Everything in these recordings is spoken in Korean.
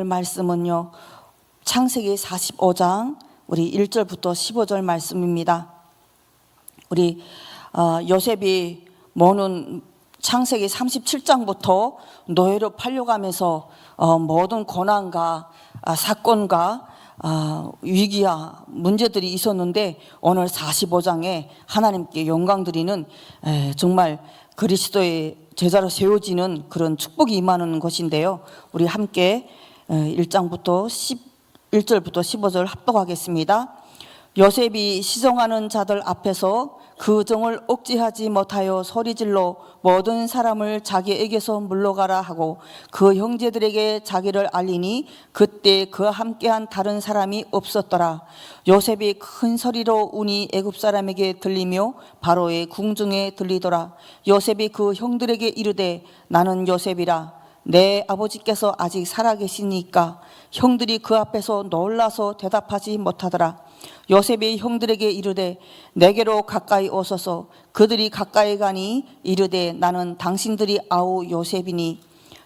말씀은요, 창세기 45장 우리 1절부터 15절 말씀입니다. 우리 요셉이 모는 창세기 37장부터 노예로 팔려가면서 모든 고난과 사건과 위기와 문제들이 있었는데, 오늘 45장에 하나님께 영광 드리는 정말 그리스도의 제자로 세워지는 그런 축복이 임하는 것인데요, 우리 함께 1절부터 15절 합독하겠습니다. 요셉이 시종하는 자들 앞에서 그 정을 억제하지 못하여 소리질러 모든 사람을 자기에게서 물러가라 하고 그 형제들에게 자기를 알리니 그때 그와 함께한 다른 사람이 없었더라. 요셉이 큰 소리로 우니 애굽 사람에게 들리며 바로의 궁중에 들리더라. 요셉이 그 형들에게 이르되 나는 요셉이라. 내 아버지께서 아직 살아계시니까. 형들이 그 앞에서 놀라서 대답하지 못하더라. 요셉이 형들에게 이르되 내게로 가까이 오소서. 그들이 가까이 가니 이르되 나는 당신들이 아우 요셉이니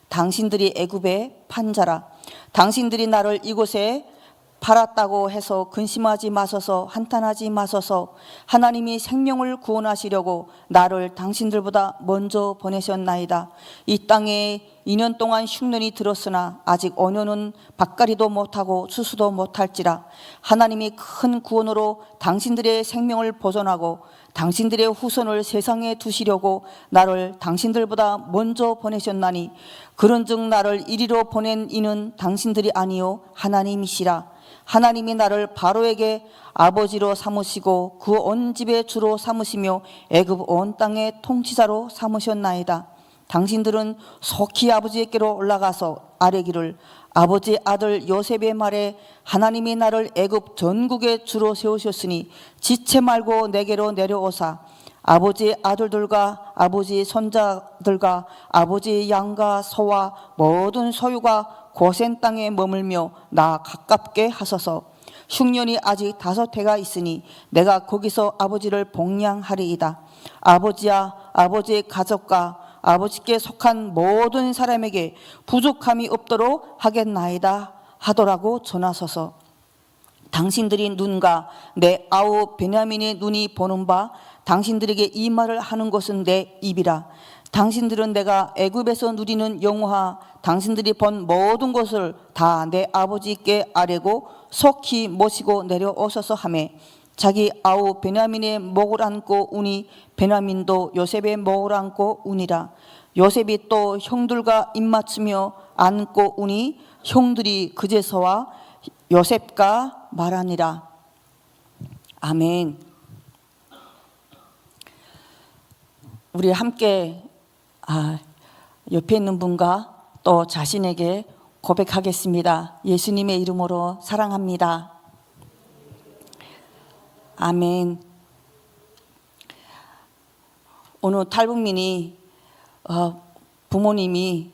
당신들이 애굽의 판자라. 당신들이 나를 이곳에 팔았다고 해서 근심하지 마소서. 한탄하지 마소서. 하나님이 생명을 구원하시려고 나를 당신들보다 먼저 보내셨나이다. 이 땅에 2년 동안 흉년이 들었으나 아직 5년은 밭갈이도 못하고 수수도 못할지라. 하나님이 큰 구원으로 당신들의 생명을 보존하고 당신들의 후손을 세상에 두시려고 나를 당신들보다 먼저 보내셨나니 그런즉 나를 이리로 보낸 이는 당신들이 아니요 하나님이시라. 하나님이 나를 바로에게 아버지로 삼으시고 그 온 집의 주로 삼으시며 애굽 온 땅의 통치자로 삼으셨나이다. 당신들은 속히 아버지께로 올라가서 아뢰기를 아버지 아들 요셉의 말에 하나님이 나를 애굽 전국의 주로 세우셨으니 지체 말고 내게로 내려오사 아버지의 아들들과 아버지의 손자들과 아버지의 양과 소와 모든 소유가 고센 땅에 머물며 나 가깝게 하소서. 흉년이 아직 5해가 있으니 내가 거기서 아버지를 복양하리이다. 아버지야 아버지의 가족과 아버지께 속한 모든 사람에게 부족함이 없도록 하겠나이다 하더라고 전하소서. 당신들이 눈과 내 아우 베냐민의 눈이 보는 바 당신들에게 이 말을 하는 것은 내 입이라. 당신들은 내가 애굽에서 누리는 영화 당신들이 본 모든 것을 다 내 아버지께 아뢰고 속히 모시고 내려오소서 하며 자기 아우 베냐민의 목을 안고 우니 베냐민도 요셉의 목을 안고 우니라. 요셉이 또 형들과 입맞추며 안고 우니 형들이 그제서와 요셉과 말하니라. 아멘. 우리 함께 옆에 있는 분과 또 자신에게 고백하겠습니다. 예수님의 이름으로 사랑합니다. 아멘. 오늘 탈북민이 부모님이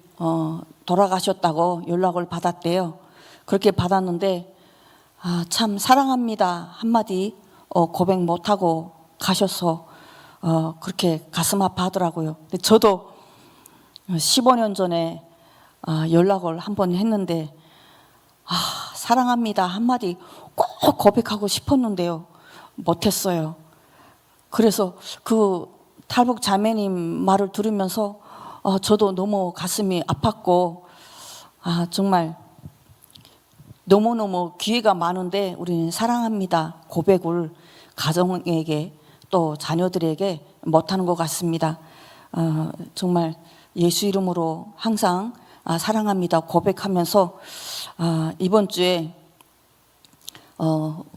돌아가셨다고 연락을 받았대요. 그렇게 받았는데 참 사랑합니다 한마디 고백 못하고 가셔서 그렇게 가슴 아파하더라고요. 근데 저도 15년 전에 연락을 한번 했는데 사랑합니다 한마디 꼭 고백하고 싶었는데요, 못했어요. 그래서 그 탈북 자매님 말을 들으면서 저도 너무 가슴이 아팠고 정말 너무너무 기회가 많은데 우리는 사랑합니다 고백을 가정에게 또 자녀들에게 못하는 것 같습니다. 정말 예수 이름으로 항상 사랑합니다 고백하면서 이번 주에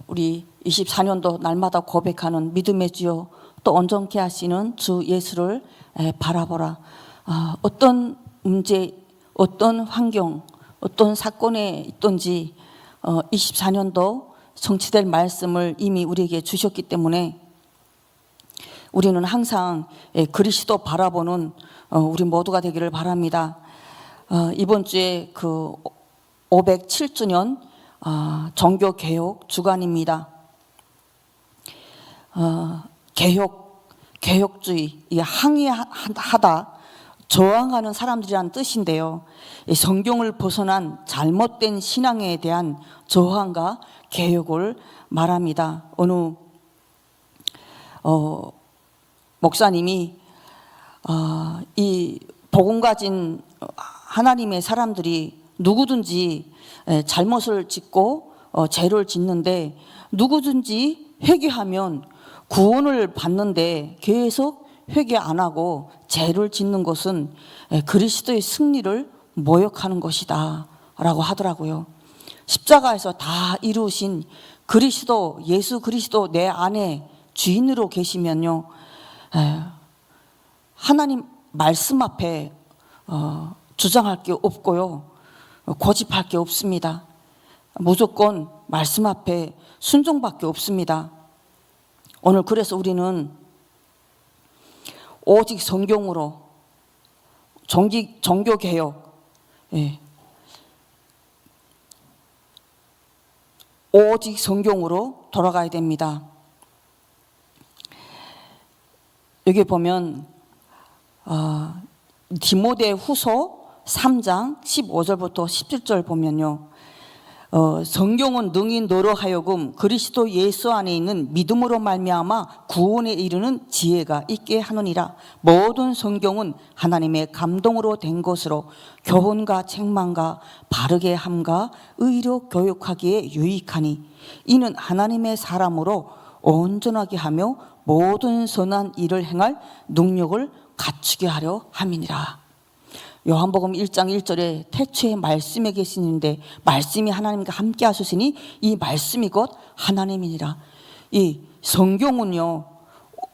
우리 24년도 날마다 고백하는 믿음의 주여 또 온전케 하시는 주 예수를 바라보라. 어떤 문제, 어떤 환경, 어떤 사건에 있든지 24년도 성취될 말씀을 이미 우리에게 주셨기 때문에 우리는 항상 그리스도 바라보는 우리 모두가 되기를 바랍니다. 이번 주에 그 507주년 종교개혁 주간입니다. 개혁주의, 항의하다 저항하는 사람들이란 뜻인데요. 이 성경을 벗어난 잘못된 신앙에 대한 저항과 개혁을 말합니다. 어느 목사님이 이 복음 가진 하나님의 사람들이 누구든지 잘못을 짓고 죄를 짓는데 누구든지 회개하면 구원을 받는데 계속 회개 안 하고 죄를 짓는 것은 그리스도의 승리를 모욕하는 것이다 라고 하더라고요. 십자가에서 다 이루신 그리스도, 예수 그리스도 내 안에 주인으로 계시면요, 하나님 말씀 앞에 주장할 게 없고요, 고집할 게 없습니다. 무조건 말씀 앞에 순종밖에 없습니다. 오늘 그래서 우리는 오직 성경으로 종교개혁, 오직 성경으로 돌아가야 됩니다. 여기 보면 디모데 후서 3장 15절부터 17절 보면요, 성경은 능히 너로 하여금 그리스도 예수 안에 있는 믿음으로 말미암아 구원에 이르는 지혜가 있게 하느니라. 모든 성경은 하나님의 감동으로 된 것으로 교훈과 책망과 바르게 함과 의로 교육하기에 유익하니 이는 하나님의 사람으로 온전하게 하며 모든 선한 일을 행할 능력을 갖추게 하려 함이니라. 요한복음 1장 1절에 태초에 말씀에 계시는데 말씀이 하나님과 함께 하셨으니 이 말씀이 곧 하나님이니라. 이 성경은요,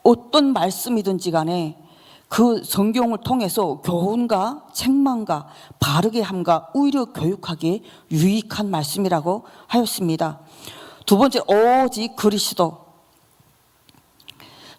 어떤 말씀이든지 간에 그 성경을 통해서 교훈과 책망과 바르게 함과 의로 교육하기에 유익한 말씀이라고 하였습니다. 두 번째, 오직 그리스도.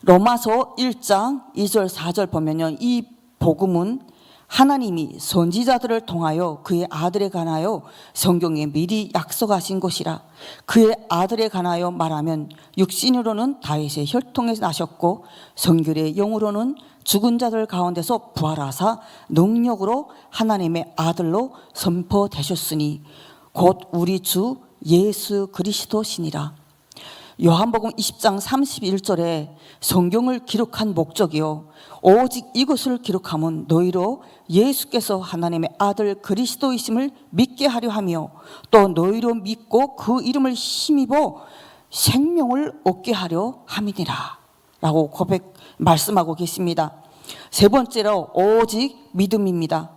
로마서 1장 2절 4절 보면요, 이 복음은 하나님이 선지자들을 통하여 그의 아들에 관하여 성경에 미리 약속하신 것이라. 그의 아들에 관하여 말하면 육신으로는 다윗의 혈통에서 나셨고 성결의 영으로는 죽은 자들 가운데서 부활하사 능력으로 하나님의 아들로 선포되셨으니 곧 우리 주 예수 그리스도시니라. 요한복음 20장 31절에 성경을 기록한 목적이요, 오직 이것을 기록하면 너희로 예수께서 하나님의 아들 그리스도이심을 믿게 하려 하며 또 너희로 믿고 그 이름을 힘입어 생명을 얻게 하려 함이니라 라고 말씀하고 계십니다. 세 번째로 오직 믿음입니다.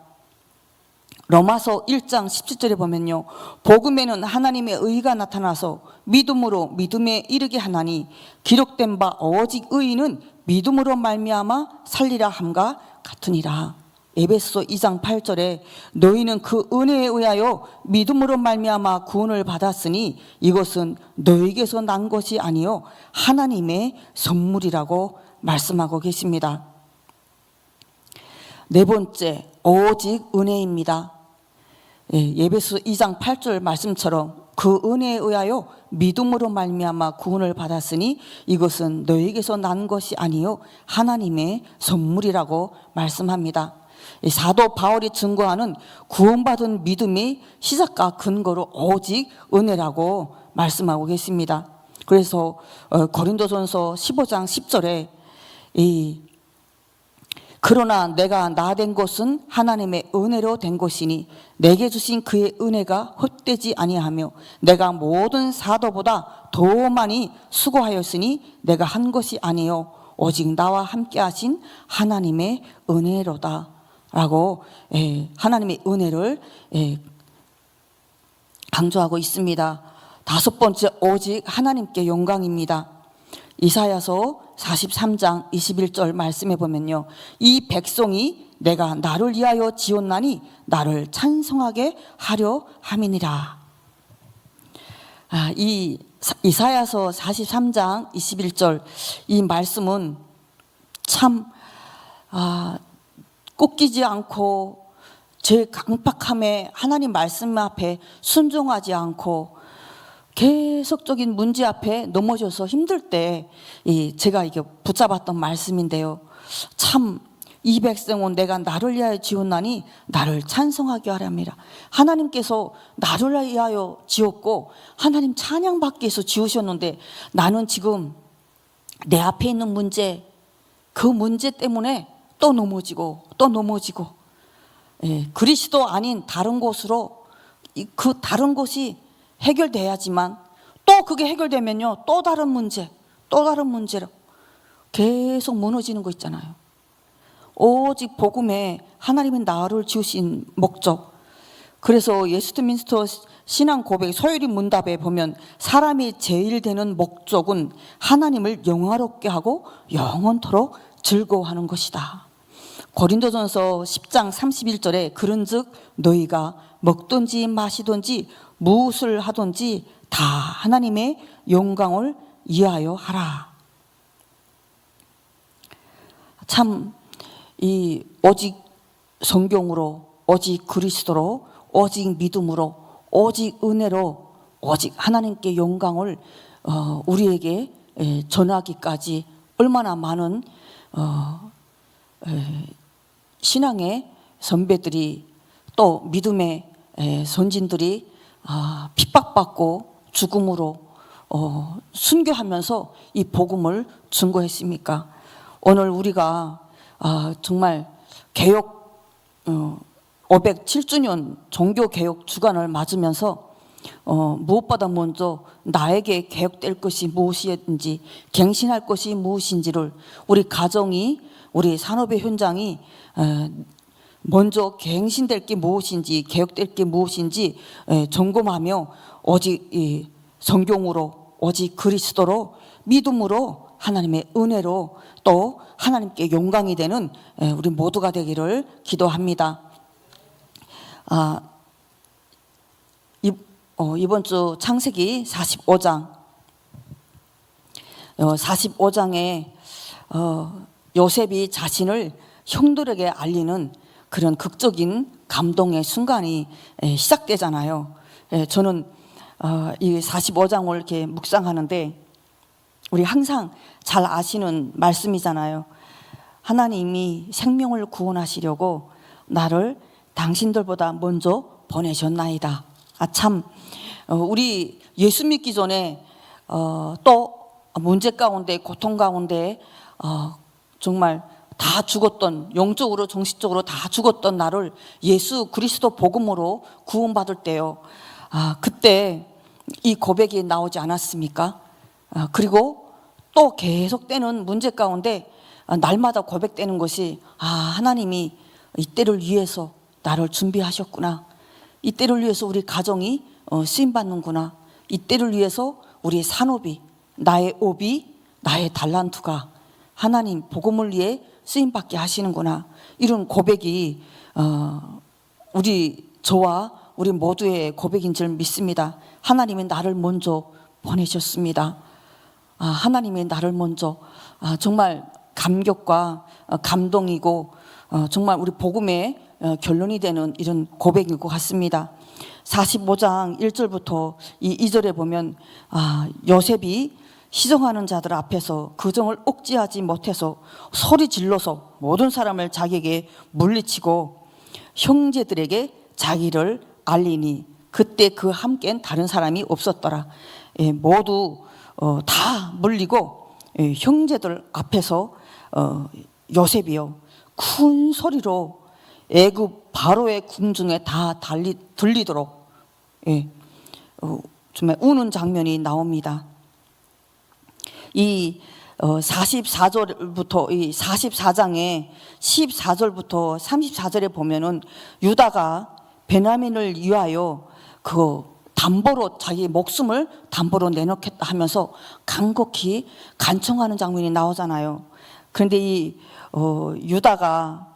로마서 1장 17절에 보면요, 복음에는 하나님의 의가 나타나서 믿음으로 믿음에 이르게 하나니 기록된 바 오직 의인은 믿음으로 말미암아 살리라 함과 같으니라. 에베소서 2장 8절에 너희는 그 은혜에 의하여 믿음으로 말미암아 구원을 받았으니 이것은 너희에게서 난 것이 아니요 하나님의 선물이라고 말씀하고 계십니다. 네 번째, 오직 은혜입니다. 에베소 2장 8절 말씀처럼 그 은혜에 의하여 믿음으로 말미암아 구원을 받았으니 이것은 너희에게서 난 것이 아니요 하나님의 선물이라고 말씀합니다. 사도 바울이 증거하는 구원받은 믿음의 시작과 근거로 오직 은혜라고 말씀하고 계십니다. 그래서 고린도전서 15장 10절에 그러나 내가 나 된 것은 하나님의 은혜로 된 것이니 내게 주신 그의 은혜가 헛되지 아니하며 내가 모든 사도보다 더 많이 수고하였으니 내가 한 것이 아니요 오직 나와 함께 하신 하나님의 은혜로다 라고 하나님의 은혜를 강조하고 있습니다. 다섯 번째, 오직 하나님께 영광입니다. 이사야서 43장 21절 말씀해 보면요, 이 백성이 내가 나를 위하여 지었나니 나를 찬송하게 하려 함이니라. 이 이사야서 43장 21절 이 말씀은 참 꺾이지 않고 제 강팍함에 하나님 말씀 앞에 순종하지 않고 계속적인 문제 앞에 넘어져서 힘들 때 제가 이게 붙잡았던 말씀인데요, 참 이 백성은 내가 나를 위하여 지었나니 나를 찬송하게 하려 함이라. 하나님께서 나를 위하여 지었고 하나님 찬양받기 위해서 지으셨는데 나는 지금 내 앞에 있는 문제, 그 문제 때문에 또 넘어지고 그리스도 아닌 다른 곳으로, 그 다른 곳이 해결돼야지만 또 그게 해결되면요 또 다른 문제로 계속 무너지는 거 있잖아요. 오직 복음에 하나님이 나를 지으신 목적. 그래서 예스트민스터 신앙 고백 소요리 문답에 보면 사람이 제일 되는 목적은 하나님을 영화롭게 하고 영원토록 즐거워하는 것이다. 고린도전서 10장 31절에 그런즉 너희가 먹든지 마시든지 무엇을 하든지 다 하나님의 영광을 위하여 하라. 참 이 오직 성경으로, 오직 그리스도로, 오직 믿음으로, 오직 은혜로, 오직 하나님께 영광을 우리에게 전하기까지 얼마나 많은 신앙의 선배들이 또 믿음의 선진들이 핍박받고 죽음으로 순교하면서 이 복음을 증거했습니까? 오늘 우리가 정말 개혁 507주년 종교개혁 주간을 맞으면서 무엇보다 먼저 나에게 개혁될 것이 무엇이든지 갱신할 것이 무엇인지를 우리 가정이, 우리 산업의 현장이 먼저 갱신될 게 무엇인지 개혁될 게 무엇인지 점검하며 오직 이 성경으로, 오직 그리스도로, 믿음으로, 하나님의 은혜로 또 하나님께 영광이 되는 우리 모두가 되기를 기도합니다. 이번 주 창세기 45장에 요셉이 자신을 형들에게 알리는 그런 극적인 감동의 순간이 시작되잖아요. 저는 이 45장을 이렇게 묵상하는데 우리 항상 잘 아시는 말씀이잖아요. 하나님이 생명을 구원하시려고 나를 당신들보다 먼저 보내셨나이다. 참 우리 예수 믿기 전에 또 문제 가운데, 고통 가운데 정말 다 죽었던, 영적으로 정신적으로 다 죽었던 나를 예수 그리스도 복음으로 구원받을 때요, 그때 이 고백이 나오지 않았습니까? 그리고 또 계속되는 문제 가운데 날마다 고백되는 것이 하나님이 이때를 위해서 나를 준비하셨구나. 이때를 위해서 우리 가정이 쓰임받는구나. 이때를 위해서 우리 산업이, 나의 업이, 나의 달란트가 하나님 복음을 위해 쓰임받게 하시는구나. 이런 고백이 저와 우리 모두의 고백인 줄 믿습니다. 하나님이 나를 먼저 보내셨습니다. 하나님이 나를 먼저, 정말 감격과 감동이고 정말 우리 복음의 결론이 되는 이런 고백인 것 같습니다. 45장 1절부터 2절에 보면 요셉이 시정하는 자들 앞에서 그 정을 억제하지 못해서 소리 질러서 모든 사람을 자기에게 물리치고 형제들에게 자기를 알리니 그때 그 함께는 다른 사람이 없었더라. 모두 다 물리고 형제들 앞에서 요셉이요 큰 소리로 애굽 바로의 궁중에 다 들리도록 정말 우는 장면이 나옵니다. 이 44절부터 이 44장의 14절부터 34절에 보면은 유다가 베냐민을 위하여 그 담보로 자기 목숨을 담보로 내놓겠다 하면서 간곡히 간청하는 장면이 나오잖아요. 그런데 이 유다가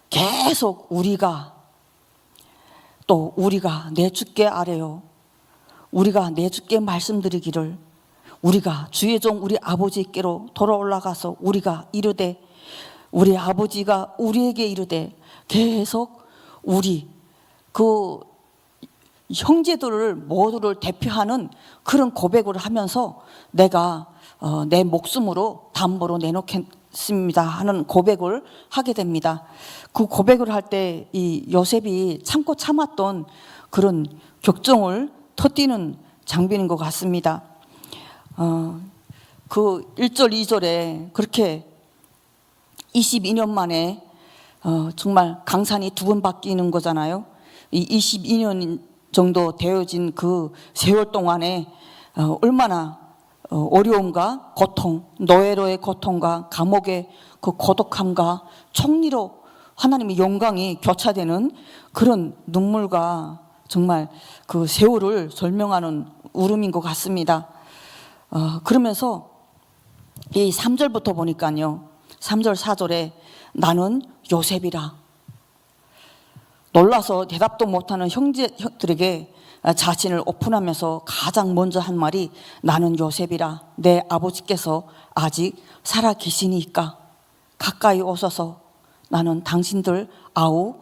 계속 우리가 내 주께 아뢰요. 우리가 내 주께 말씀드리기를 우리가 주의 종 우리 아버지께로 돌아올라가서 우리가 이르되 우리 아버지가 우리에게 이르되 계속 우리 그 형제들을 모두를 대표하는 그런 고백을 하면서 내가 내 목숨으로 담보로 내놓겠습니다 않습니다 하는 고백을 하게 됩니다. 그 고백을 할 때 이 요셉이 참고 참았던 그런 격정을 터뜨리는 장면인 것 같습니다. 그 1절 2절에 그렇게 22년 만에 정말 강산이 두 번 바뀌는 거잖아요. 이 22년 정도 되어진 그 세월 동안에 얼마나 어려움과 고통, 노예로의 고통과 감옥의 그 고독함과 총리로 하나님의 영광이 교차되는 그런 눈물과 정말 그 세월을 설명하는 울음인 것 같습니다. 그러면서 이 3절부터 보니까요, 3절 4절에 나는 요셉이라, 놀라서 대답도 못하는 형제들에게 자신을 오픈하면서 가장 먼저 한 말이 나는 요셉이라, 내 아버지께서 아직 살아 계시니까 가까이 오셔서 나는 당신들 아우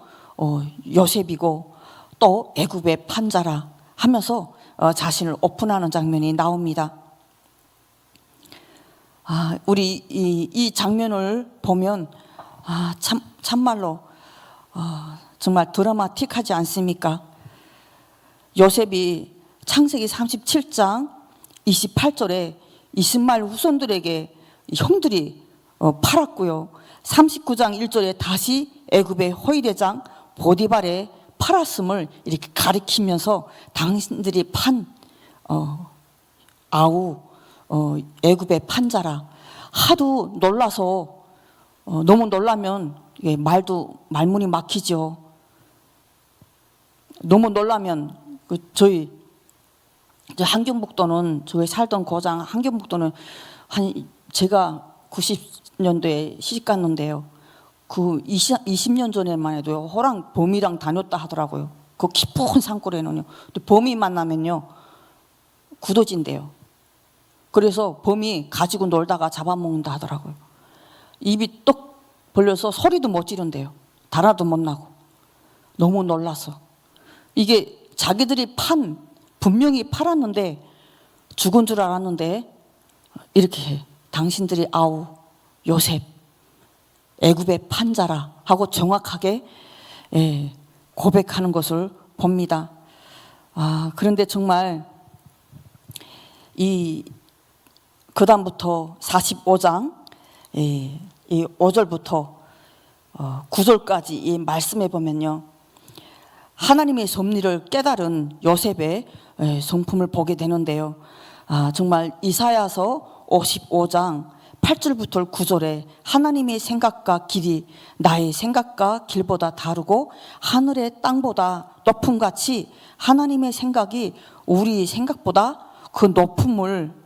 요셉이고 또 애굽의 판자라 하면서 자신을 오픈하는 장면이 나옵니다. 우리 이 장면을 보면 참말로 정말 드라마틱하지 않습니까? 요셉이 창세기 37장 28절에 이스마엘 후손들에게 형들이 팔았고요. 39장 1절에 다시 애굽의 호위대장 보디발의 팔았음을 이렇게 가리키면서 당신들이 판 아우 애굽의 판자라, 하도 놀라서 너무 놀라면 말문이 막히죠. 너무 놀라면 저희 한경북도는, 저희 살던 고장 한경북도는 제가 90년도에 시집 갔는데요, 그 20년 전에만 해도 호랑 범이랑 다녔다 하더라고요. 그 깊은 산골에는요. 범이 만나면요 굳어진대요. 그래서 범이 가지고 놀다가 잡아먹는다 하더라고요. 입이 똑 벌려서 소리도 못 지른대요. 달아도 못 나고. 너무 놀라서. 이게 자기들이 분명히 팔았는데 죽은 줄 알았는데 이렇게 당신들이 아우 요셉 애굽의 판자라 하고 정확하게 고백하는 것을 봅니다. 그런데 정말 그 다음부터 45장 이 5절부터 9절까지 이 말씀해 보면요, 하나님의 섭리를 깨달은 요셉의 성품을 보게 되는데요. 정말 이사야서 55장 8절부터 9절에 하나님의 생각과 길이 나의 생각과 길보다 다르고 하늘의 땅보다 높음같이 하나님의 생각이 우리 생각보다 그 높음을,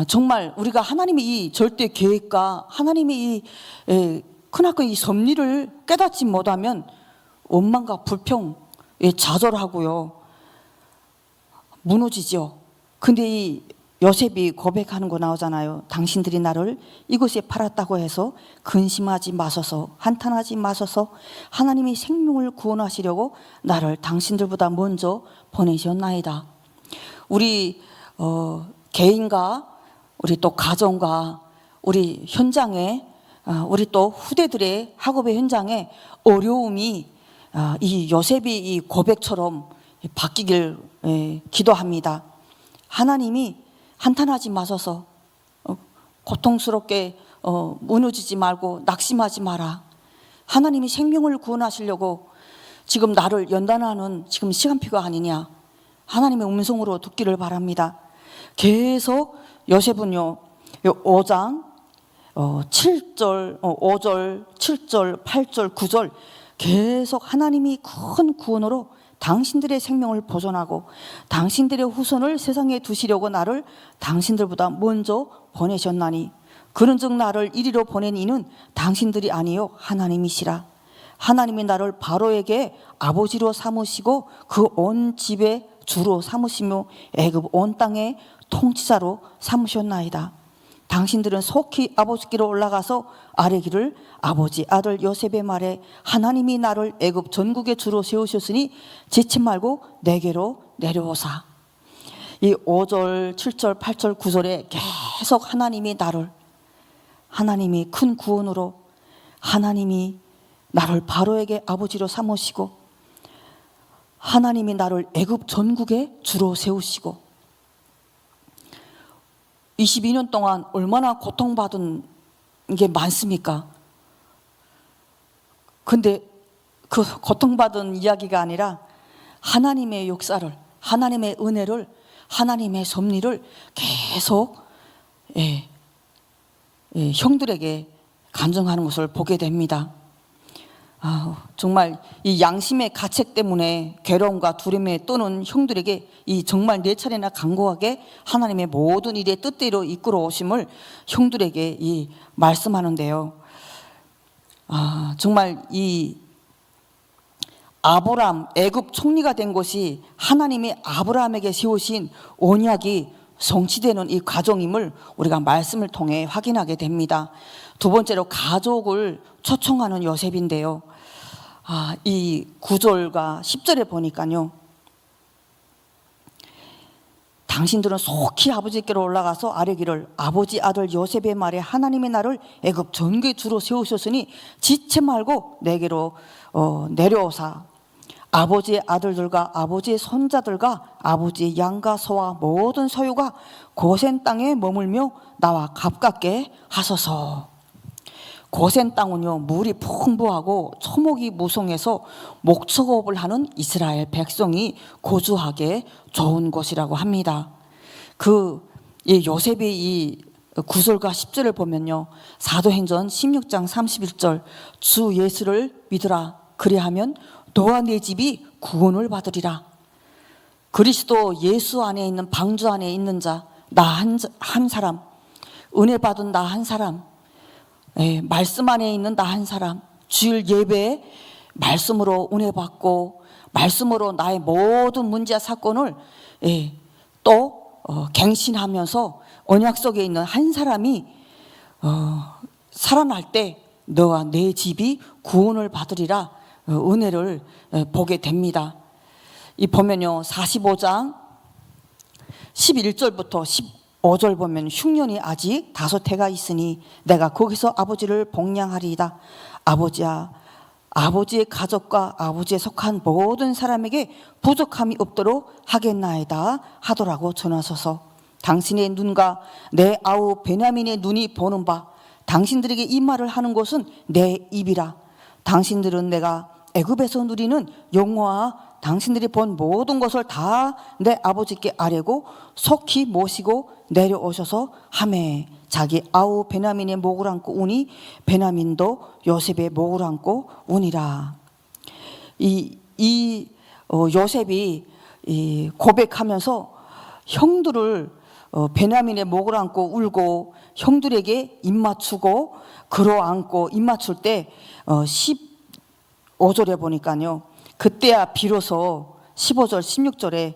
정말 우리가 하나님의 이 절대 계획과 하나님의 이 크나큰 이 섭리를 깨닫지 못하면 원망과 불평, 좌절하고요, 무너지죠. 근데 이 요셉이 고백하는 거 나오잖아요. 당신들이 나를 이곳에 팔았다고 해서 근심하지 마소서, 한탄하지 마소서, 하나님이 생명을 구원하시려고 나를 당신들보다 먼저 보내셨나이다. 우리 개인과 우리 또 가정과 우리 현장에, 우리 또 후대들의 학업의 현장에 어려움이 이 요셉이 이 고백처럼 바뀌길 기도합니다. 하나님이 한탄하지 마소서, 고통스럽게 무너지지 말고 낙심하지 마라. 하나님이 생명을 구원하시려고 지금 나를 연단하는 지금 시간표가 아니냐, 하나님의 음성으로 듣기를 바랍니다. 계속 요셉은요 5장 7절 5절 7절 8절 9절 계속 하나님이 큰 구원으로 당신들의 생명을 보존하고 당신들의 후손을 세상에 두시려고 나를 당신들보다 먼저 보내셨나니 그런즉 나를 이리로 보낸 이는 당신들이 아니요 하나님이시라. 하나님이 나를 바로에게 아버지로 삼으시고 그 온 집의 주로 삼으시며 애굽 온 땅의 통치자로 삼으셨나이다. 당신들은 속히 아버지께로 올라가서 아뢰기를 아버지 아들 요셉의 말에 하나님이 나를 애굽 전국의 주로 세우셨으니 지치 말고 내게로 내려오사. 이 5절 7절 8절 9절에 계속 하나님이 나를 하나님이 큰 구원으로 하나님이 나를 바로에게 아버지로 삼으시고 하나님이 나를 애굽 전국에 주로 세우시고 22년 동안 얼마나 고통받은 게 많습니까? 근데 그 고통받은 이야기가 아니라 하나님의 역사를, 하나님의 은혜를, 하나님의 섭리를 계속 형들에게 간증하는 것을 보게 됩니다. 정말 이 양심의 가책 때문에 괴로움과 두려움에 떠는 형들에게 이 정말 네 차례나 간곡하게 하나님의 모든 일의 뜻대로 이끌어 오심을 형들에게 이 말씀하는데요. 정말 이 아브람 애굽 총리가 된 것이 하나님이 아브라함에게 세우신 언약이 성취되는 이 과정임을 우리가 말씀을 통해 확인하게 됩니다. 두 번째로 가족을 초청하는 요셉인데요. 이 9절과 10절에 보니까요. 당신들은 속히 아버지께로 올라가서 아뢰기를 아버지 아들 요셉의 말에 하나님이 나를 애굽 전국에 주로 세우셨으니 지체 말고 내게로 내려오사 아버지의 아들들과 아버지의 손자들과 아버지의 양과 소와 모든 소유가 고센 땅에 머물며 나와 가깝게 하소서. 고센 땅은요 물이 풍부하고 초목이 무성해서 목축업을 하는 이스라엘 백성이 거주하게 좋은 곳이라고 합니다. 이 요셉의 이 9절과 10절을 보면요 사도행전 16장 31절 주 예수를 믿으라 그리하면 너와 네 집이 구원을 받으리라. 그리스도 예수 안에 있는 방주 안에 있는 자 나 한 사람, 은혜 받은 나 한 사람, 말씀 안에 있는 나 한 사람, 주일 예배에 말씀으로 은혜 받고 말씀으로 나의 모든 문제와 사건을 또 갱신하면서 언약 속에 있는 한 사람이 살아날 때 너와 내 집이 구원을 받으리라 은혜를 보게 됩니다. 이 보면요 45장 11절부터 15절 보면 흉년이 아직 5해가 있으니 내가 거기서 아버지를 복량하리이다. 아버지야 아버지의 가족과 아버지에 속한 모든 사람에게 부족함이 없도록 하겠나이다 하더라고 전하소서. 당신의 눈과 내 아우 베냐민의 눈이 보는 바 당신들에게 이 말을 하는 것은 내 입이라. 당신들은 내가 애굽에서 누리는 영화와 당신들이 본 모든 것을 다 내 아버지께 아뢰고 속히 모시고 내려오셔서 하매 자기 아우 베냐민의 목을 안고 우니 베냐민도 요셉의 목을 안고 우니라. 요셉이 고백하면서 형들을 베냐민의 목을 안고 울고 형들에게 입 맞추고 끌어안고 입 맞출 때 15절에 보니까요. 그때야 비로소 15절 16절에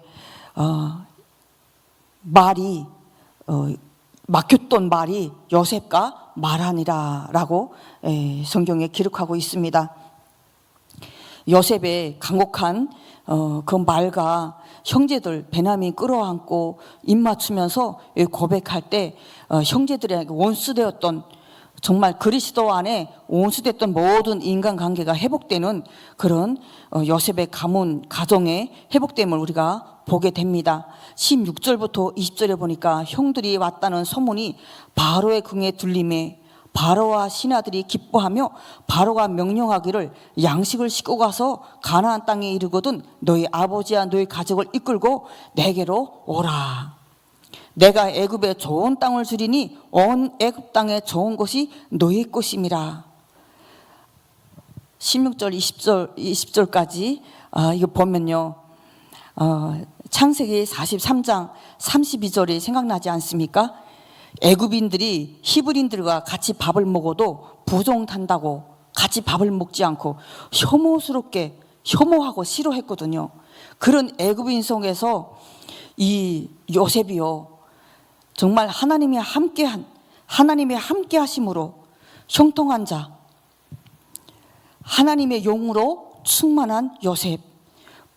말이 막혔던 말이 요셉과 말하니라 라고 성경에 기록하고 있습니다. 요셉의 간곡한 그 말과 형제들 베냐민 끌어안고 입 맞추면서 고백할 때 형제들에게 원수되었던 정말 그리스도 안에 온수됐던 모든 인간관계가 회복되는 그런 요셉의 가문 가정의 회복됨을 우리가 보게 됩니다. 16절부터 20절에 보니까 형들이 왔다는 소문이 바로의 궁에 들림에 바로와 신하들이 기뻐하며 바로가 명령하기를 양식을 싣고 가서 가나안 땅에 이르거든 너희 아버지와 너희 가족을 이끌고 내게로 오라. 내가 애굽에 좋은 땅을 주리니 온 애굽 땅에 좋은 것이 너희 것임이라. 16절 20절까지 이거 보면요 창세기 43장 32절이 생각나지 않습니까? 애굽인들이 히브리인들과 같이 밥을 먹어도 부정탄다고 같이 밥을 먹지 않고 혐오스럽게 혐오하고 싫어했거든요. 그런 애굽인 속에서 이 요셉이요 정말 하나님이 함께 하심으로 형통한 자 하나님의 영으로 충만한 요셉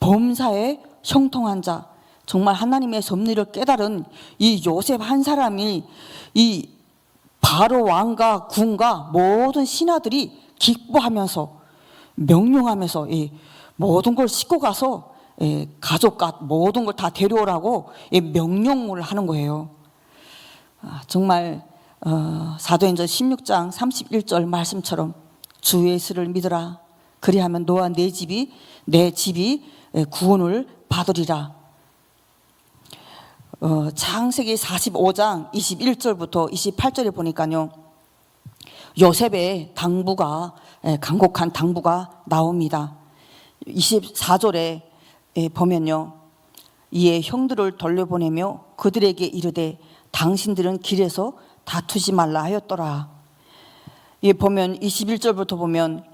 범사에 형통한 자 정말 하나님의 섭리를 깨달은 이 요셉 한 사람이 이 바로 왕과 군과 모든 신하들이 기뻐하면서 명령하면서 이 모든 걸 싣고 가서 가족과 모든 걸 다 데려오라고 명령을 하는 거예요. 정말 사도행전 16장 31절 말씀처럼 주 예수를 믿으라. 그리하면 너와 내 집이 구원을 받으리라. 창세기 45장 21절부터 28절에 보니까요, 요셉의 당부가, 간곡한 당부가 나옵니다. 24절에 보면요, 이에 형들을 돌려보내며 그들에게 이르되 당신들은 길에서 다투지 말라 하였더라. 이 보면 21절부터 보면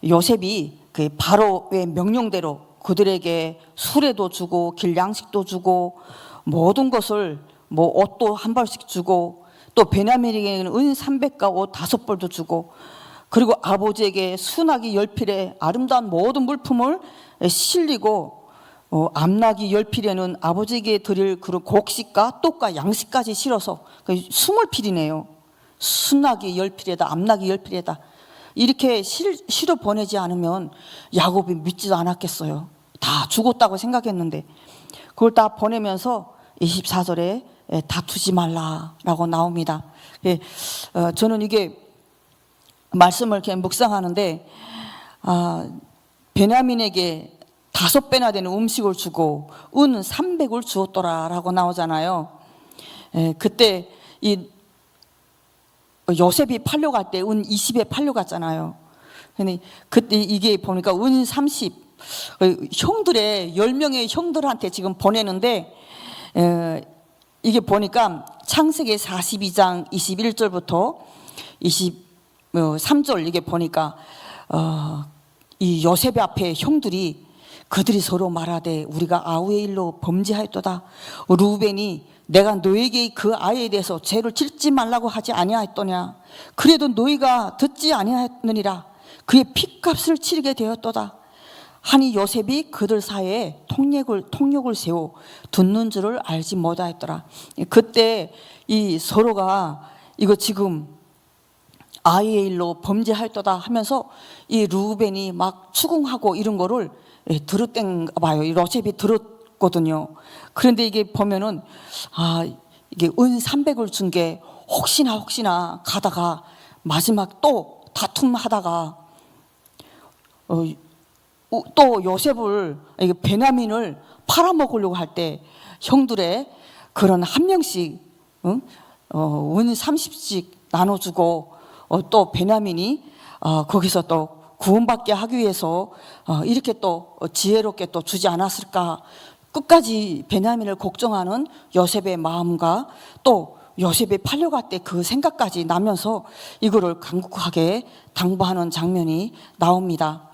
요셉이 그 바로의 명령대로 그들에게 수레도 주고 길 양식도 주고 모든 것을 옷도 한 벌씩 주고 또 베냐민에게는 은 300과 옷 5벌도 주고 그리고 아버지에게 순하기 10필에 아름다운 모든 물품을 실리고 암나기 10필에는 아버지에게 드릴 그런 곡식과 떡과 양식까지 실어서 20필이네요. 순나기 10필에다 암나기 10필에다 이렇게 실어 보내지 않으면 야곱이 믿지도 않았겠어요. 다 죽었다고 생각했는데 그걸 다 보내면서 24절에 다투지 말라라고 나옵니다. 저는 이게 말씀을 이렇게 묵상하는데 베냐민에게 5배나 되는 음식을 주고 은 300을 주었더라라고 나오잖아요. 그때 이 요셉이 팔려갈 때 은 20에 팔려갔잖아요. 근데 그때 이게 보니까 은 30 형들의 10명의 형들한테 지금 보내는데 이게 보니까 창세기 42장 21절부터 23절 이게 보니까 이 요셉의 앞에 형들이 그들이 서로 말하되 우리가 아우의 일로 범죄하였도다. 루벤이 내가 너에게 그 아이에 대해서 죄를 짓지 말라고 하지 아니하였더냐. 그래도 너희가 듣지 아니하였느니라. 그의 핏값을 치르게 되었도다. 하니 요셉이 그들 사이에 통역을 세워 듣는 줄을 알지 못하였더라. 그때 이 서로가 이거 지금 아이의 일로 범죄하였도다 하면서 이 루벤이 막 추궁하고 이런 거를 들었던 봐요. 요셉이 들었거든요. 그런데 이게 보면은 이게 은 300을 준 게 혹시나 가다가 마지막 또 다툼하다가 또 요셉을 베냐민을 팔아먹으려고 할 때 형들의 그런 한 명씩 은 30씩 나눠주고 또 베냐민이 거기서 또 구원받게 하기 위해서 이렇게 또 지혜롭게 또 주지 않았을까. 끝까지 베냐민을 걱정하는 요셉의 마음과 또 요셉이 팔려갈 때 그 생각까지 나면서 이거를 간곡하게 당부하는 장면이 나옵니다.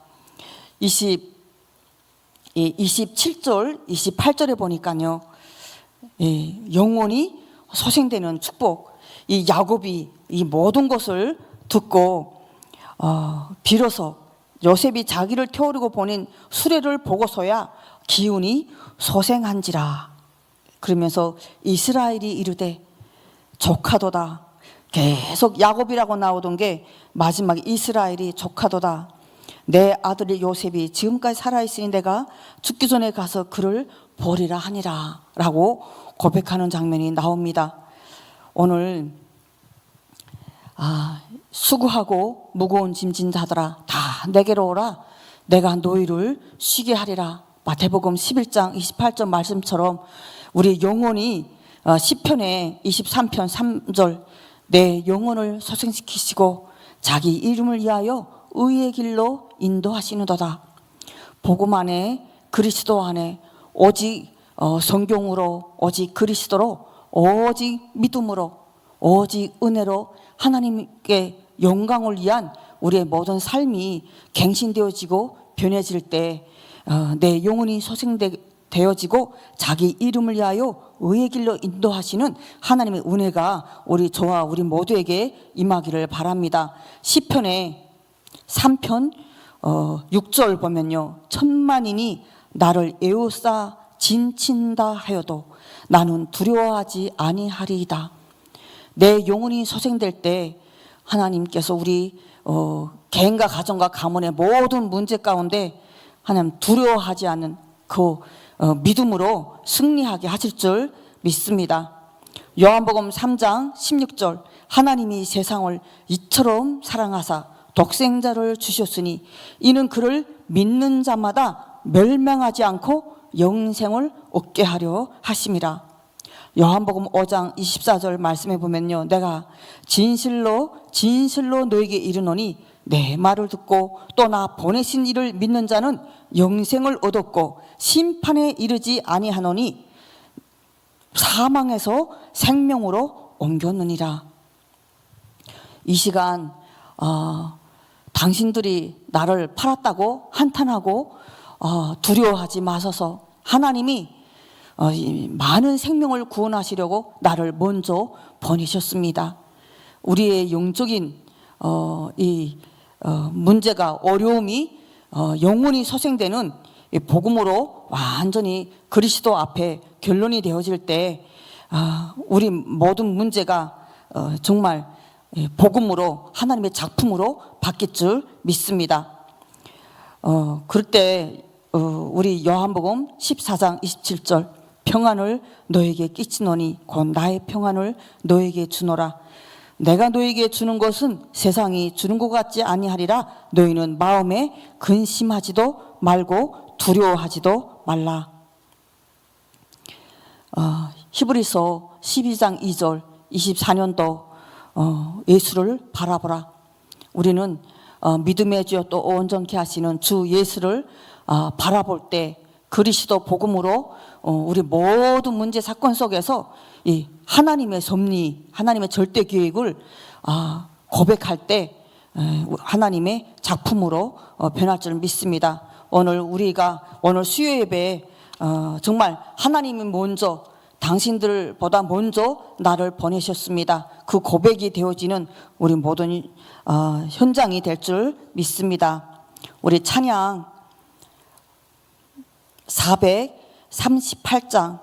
27절, 28절에 보니까요, 영원히 소생되는 축복. 이 야곱이 이 모든 것을 듣고 비로소 요셉이 자기를 태우려고 보낸 수레를 보고서야 기운이 소생한지라. 그러면서 이스라엘이 이르되 조카도다. 계속 야곱이라고 나오던 게 마지막에 이스라엘이 조카도다. 내 아들이 요셉이 지금까지 살아있으니 내가 죽기 전에 가서 그를 보리라 하니라 라고 고백하는 장면이 나옵니다. 오늘 수고하고 무거운 짐진 자들아 다 내게로 오라. 내가 너희를 쉬게 하리라. 마태복음 11장 28절 말씀처럼 우리 영혼이 시편의 23편 3절 내 영혼을 소생시키시고 자기 이름을 위하여 의의 길로 인도하시는도다. 복음 안에 그리스도 안에 오직 성경으로 오직 그리스도로 오직 믿음으로 오직 은혜로 하나님께 영광을 위한 우리의 모든 삶이 갱신되어지고 변해질 때 내 영혼이 소생되어지고 자기 이름을 위하여 의의 길로 인도하시는 하나님의 은혜가 저와 우리 모두에게 임하기를 바랍니다. 시편의 3편 6절 보면요, 천만인이 나를 에워싸 진친다 하여도 나는 두려워하지 아니하리이다. 내 영혼이 소생될 때 하나님께서 우리 개인과 가정과 가문의 모든 문제 가운데 하나님 두려워하지 않는 그 믿음으로 승리하게 하실 줄 믿습니다. 요한복음 3장 16절 하나님이 세상을 이처럼 사랑하사 독생자를 주셨으니 이는 그를 믿는 자마다 멸망하지 않고 영생을 얻게 하려 하심이라. 요한복음 5장 24절 말씀해 보면요, 내가 진실로 너에게 이르노니 내 말을 듣고 또 나 보내신 이를 믿는 자는 영생을 얻었고 심판에 이르지 아니하노니 사망에서 생명으로 옮겼느니라. 이 시간 당신들이 나를 팔았다고 한탄하고 두려워하지 마소서. 하나님이 많은 생명을 구원하시려고 나를 먼저 보내셨습니다. 우리의 영적인 문제가 어려움이 영혼이 소생되는 복음으로 완전히 그리스도 앞에 결론이 되어질 때 우리 모든 문제가 정말 복음으로 하나님의 작품으로 바뀔 줄 믿습니다. 그럴 때 우리 요한복음 14장 27절 평안을 너에게 끼치노니 곧 나의 평안을 너에게 주노라. 내가 너에게 주는 것은 세상이 주는 것 같지 아니하리라. 너희는 마음에 근심하지도 말고 두려워하지도 말라. 히브리서 12장 2절 24년도 예수를 바라보라. 우리는 믿음의 주여 또 온전케 하시는 주 예수를 바라볼 때 그리스도 복음으로 우리 모든 문제 사건 속에서 이 하나님의 섭리, 하나님의 절대 계획을 고백할 때 하나님의 작품으로 변할 줄 믿습니다. 오늘 수요 예배에 정말 하나님이 먼저 당신들보다 먼저 나를 보내셨습니다. 그 고백이 되어지는 우리 모든 현장이 될 줄 믿습니다. 우리 찬양 438장